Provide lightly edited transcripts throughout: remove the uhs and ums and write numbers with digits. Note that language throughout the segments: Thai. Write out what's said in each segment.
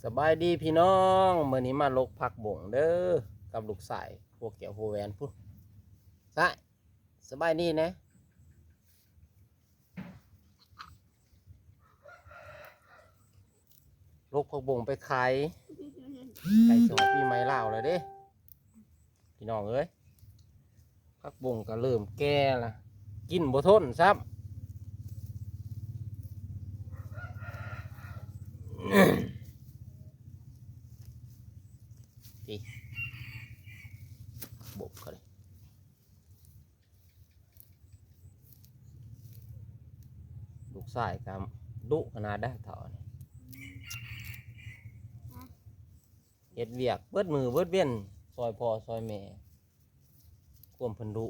สบายดีพี่น้องมื้อนี้มาลกผักบ่งเด้อกับลูกสายพวกแก้วพวกแหวนพุ่นสายสบายดีนะลกผักบ่งไปขายไก่สวยปีใหม่ลาวแล้วเด้พี่น้องเอ้ยผักบ่งก็เริ่มแก่ละกินบ่ทนซ้ำพี่บ่งก็เลยลูกสายก็ดุขนาดได้เท่านี้เฮ็ดเวียกเบิดมือเบิดเวียนซอยพ่อซอยแม่ความเพิ่นดุ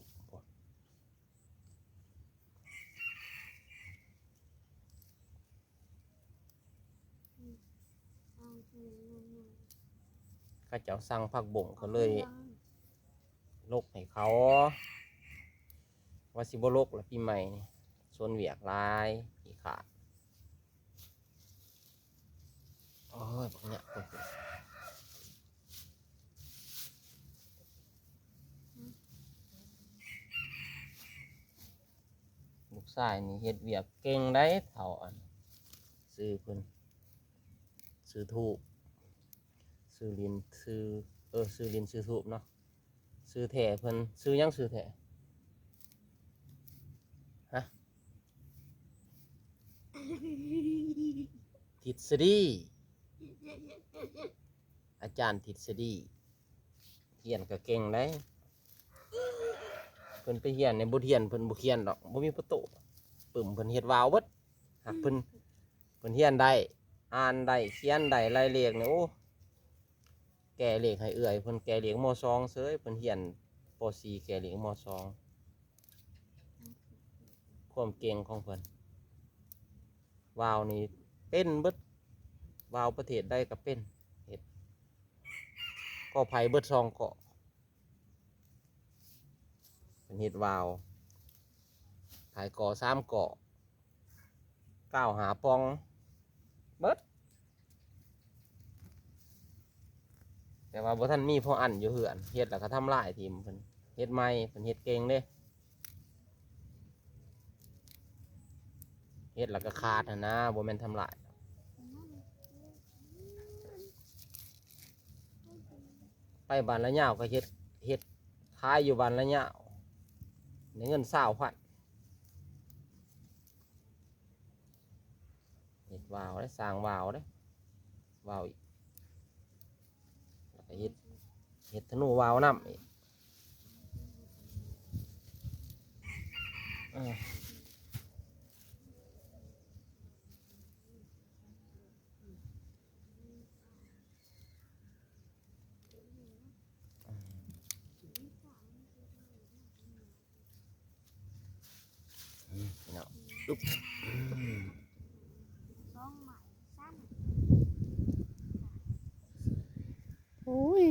ข้าเจ้าสั่งผักบ่งก็เลยลกให้เขาว่าสิบ่ลกละปีใหม่นี่ส่วนเวียกหลายขี้ขาดโอ้ยบักเนี่ยคนลูกชายนี่เฮ็ดเวียกเก่งได้เท่าอันซื้อเพิ่นซื้อทูบซื้อลินซื้อซื้อลินซื้อทูบเนาะซื้อแถ่เพิ่นซื้อยังซื้อแถ่ฮะทฤษฎีอาจารย์ทฤษฎีเขียนก็เก่งได้เพิ่นไปเขียนในบทเรียนเพิ่นบ่เขียนดอกบ่มีประตูปึ่มเพิ่นเฮ็ดวาวเบิดหากเพิ่นเขียนได้อ่านได้เขียนได้รายเลขเนี่ยโอ้แก่เลขให้เอื้อยเพิ่นแก่เลขม.2เซ้ยเพิ่นเขียนป.4แก่เลขม.2ความเก่งของเพิ่นวาวนี่เป็นเบิดวาวประเทศใดก็เป็นเฮ็ดก็ไผเบิด2เกาะเป็นเฮ็ดวาวขายเกาะ3เกาะ9หาปองเบิดแต่ว่าบ่ทันมีพออันอยู่เหือนเฮ็ดแล้วก็ทำลายทีมเพิ่นเฮ็ดใหม่เพิ่นเฮ็ดเก่งเด้เฮ็ดแล้วก็ขาดหั่นนะบ่แม่นทำลายไปบ้านละยาวก็เฮ็ดขายอยู่บ้านละยาวได้เงิน20,000เฮ็ดวาวได้สร้างวาวได้วาวอีกแล้วก็เฮ็ดธนูวาวนำอีกเนาะลุกโอ้ย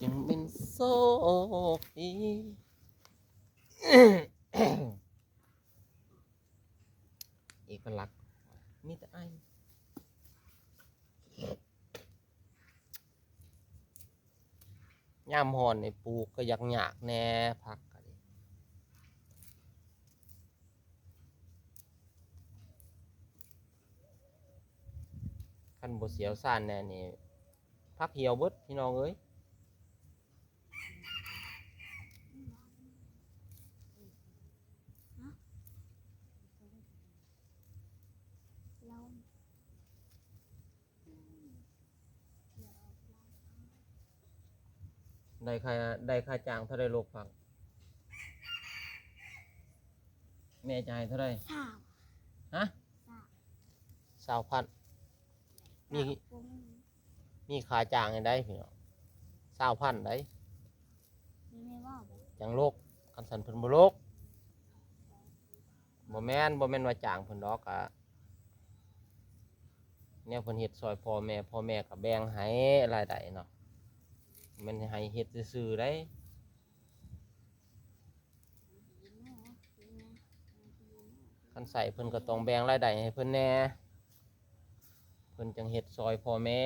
ยังเป็นโซฟีเอกลักษณ์มีแต่ไอ้ยามหอนในปลูกก็อยากแน่พักกันคันบ่เสียวซ่านแน่นี่พักเหี่ยวเบิดพี่น้องเอ้ยได้ค่าจ้างเท่าไรลูกพักแม่จ่ายเท่าไรฮะ20,000มีมีค่าจ้างให้ได้พี่น้อง20,000ได้จังโลกคันสันเพิ่นบ่โลกบ่แม่นว่าจ้างเพิ่นดอกอะ เนี่ยเพิ่นเฮ็ดซอยพ่อแม่ก็แบ่งให้รายได้เนาะมันให้เฮ็ดซื่อๆได้คันใส่เพิ่นก็ต้องแบ่งรายได้ให้เพิ่นแหน่เพิ่นจังเฮ็ดซอยพ่อแม่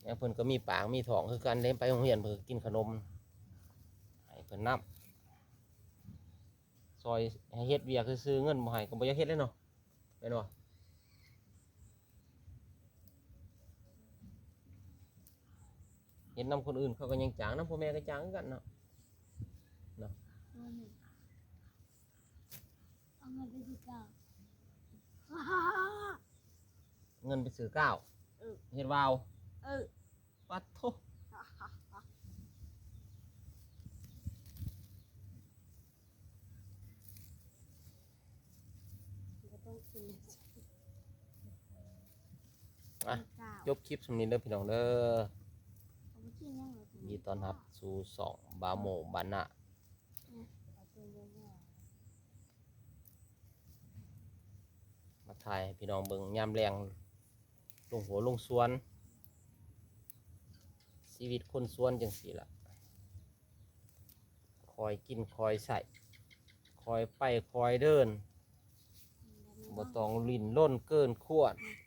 เนี่ยเพิ่นก็มีปากมีท้องคือกันเด้ไปโรงเรียนเพิ่นก็กินขนมให้เพิ่นนำซอยให้เฮ็ดเวียกซื่อๆเงินบ่ให้ก็บ่อยากเฮ็ดเลยเนาะแม่นบ่เห็นนำคนอื่นเขาก็ยังจ้างนำพ่อแม่ก็จ้างคือกันเนาะเอาเงินไปสิเก่า เงินไปซื้อก้าวเฮ็ดวาว เออ ปัดโท ก็ต้องกิน อ่ะ เก่า จบคลิปสำนี้เด้อพี่น้องเด้อ เอาไปกินยังไง ยินดีต้อนรับสู่2บาโมบานะ เอาตัวเยอะ มาถ่ายให้พี่น้องเบิ่งยามแรงลงหัวลงสวนชีวิตคนสวนจังซี่ล่ะคอยกินคอยใส่คอยไปคอยเดิน ๆ บ่ต้องลิ้นล้นเกินขวด มัน